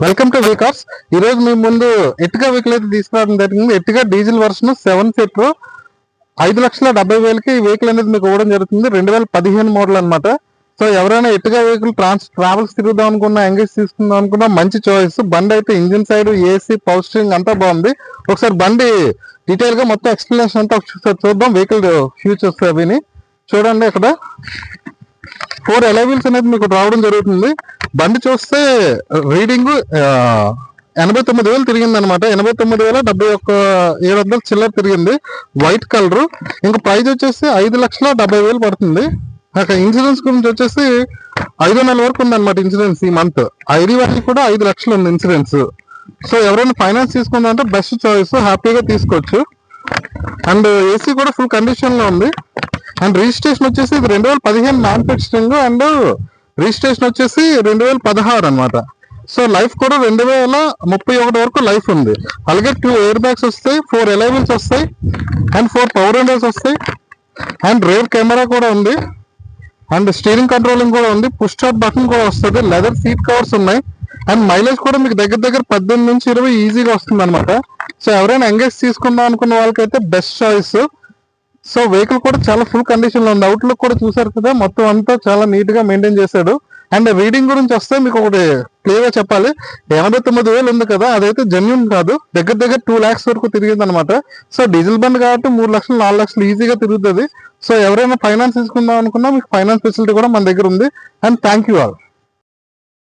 Welcome to వీకార్స్. ఈ రోజు మీ ముందు ఎర్టిగా వెహికల్ అయితే తీసుకురావడం జరిగింది. ఎర్టిగా డీజిల్ వర్షన్ 7 సీటర్ 5,70,000కి ఈ వెహికల్ అనేది మీకు ఇవ్వడం జరుగుతుంది. 2015 మోడల్ అనమాట. సో ఎవరైనా ఎర్టిగా వెహికల్ ట్రావెల్స్ తిరుగుదాం అనుకున్నా, ఎంగేజ్ తీసుకుందాం అనుకున్నా మంచి చాయిస్. బండి అయితే engine side, AC, power steering అంతా బాగుంది. ఒకసారి బండి డీటెయిల్ గా మొత్తం ఎక్స్ప్లెనేషన్ అంతా ఒకసారి చూద్దాం. వెహికల్ ఫ్యూచర్స్ అవిని చూడండి. ఇక్కడ 4 అలైవిల్స్ అనేది మీకు రావడం జరుగుతుంది. బండి చూస్తే రీడింగ్ 89,000 తిరిగింది అనమాట. 89,71,700 చిల్లర తిరిగింది. White colour. ఇంకా ప్రైస్ వచ్చేసి 5,70,000 పడుతుంది. ఇన్సూరెన్స్ గురించి వచ్చేసి 5 నెలల వరకు ఉంది అనమాట ఇన్సూరెన్స్ ఈ మంత్. ఐడి వారికి కూడా 5 లక్షలు ఉంది ఇన్సూరెన్స్. సో ఎవరైనా ఫైనాన్స్ తీసుకుందంటే బెస్ట్ చాయిస్, హ్యాపీగా తీసుకోవచ్చు. అండ్ ఏసీ కూడా ఫుల్ కండిషన్ లో ఉంది. అండ్ రిజిస్ట్రేషన్ వచ్చేసి ఇది 2015 మ్యానుఫ్యాక్చరింగ్ అండ్ రిజిస్ట్రేషన్ వచ్చేసి 2016 అనమాట. సో లైఫ్ కూడా 2031 వరకు లైఫ్ ఉంది. అలాగే 2 ఎయిర్ బ్యాగ్స్ వస్తాయి, 4 అలైవిల్స్ వస్తాయి అండ్ 4 పవర్ విండోస్ వస్తాయి అండ్ రేర్ కెమెరా కూడా ఉంది అండ్ స్టీరింగ్ కంట్రోలింగ్ కూడా ఉంది. పుష్ స్టార్ట్ బటన్ కూడా వస్తుంది. లెదర్ సీట్ కవర్స్ ఉన్నాయి అండ్ మైలేజ్ కూడా మీకు దగ్గర 18 నుంచి 20 ఈజీగా వస్తుంది అనమాట. సో ఎవరైనా ఎంగేజ్ తీసుకుందాం అనుకున్న వాళ్ళకైతే బెస్ట్ చాయిస్. సో వెహికల్ కూడా చాలా ఫుల్ కండిషన్ లో ఉంది. అవుట్లుక్ కూడా చూసారు కదా, మొత్తం అంతా చాలా నీట్ గా మెయింటైన్ చేశాడు. అండ్ రీడింగ్ గురించి వస్తే మీకు ఒకటి క్లియర్ గా చెప్పాలి. 89,000 ఉంది కదా, అదైతే జెన్యున్ కాదు. దగ్గర 2 lakhs వరకు తిరిగింది అనమాట. సో డీజిల్ బండ్ కాబట్టి 3 లక్షలు 4 లక్షలు ఈజీగా తిరుగుతుంది. సో ఎవరైనా ఫైనాన్స్ తీసుకుందాం అనుకున్నా మీకు ఫైనాన్స్ ఫెసిలిటీ కూడా మన దగ్గర ఉంది. And thank you all.